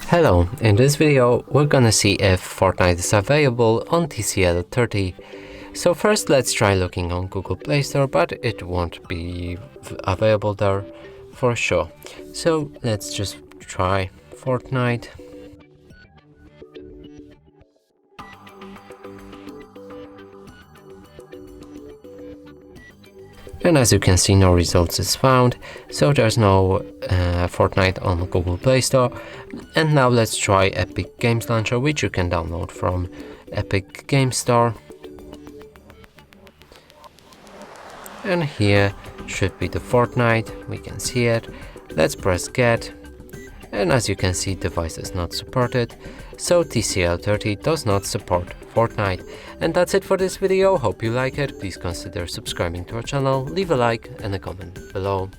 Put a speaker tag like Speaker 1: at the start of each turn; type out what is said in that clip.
Speaker 1: Hello, in this video we're gonna see if Fortnite is available on TCL 30. So first let's try looking on Google Play Store, but it won't be available there for sure. So let's just try Fortnite. And as you can see, no results is found, so there's no Fortnite on Google Play Store. And now let's try Epic Games Launcher, which you can download from Epic Games Store. And here should be the Fortnite, we can see it. Let's press get, and as you can see, device is not supported, so TCL 30 does not support Fortnite. And that's it for this video. Hope you like it. Please consider subscribing to our channel, leave a like and a comment below.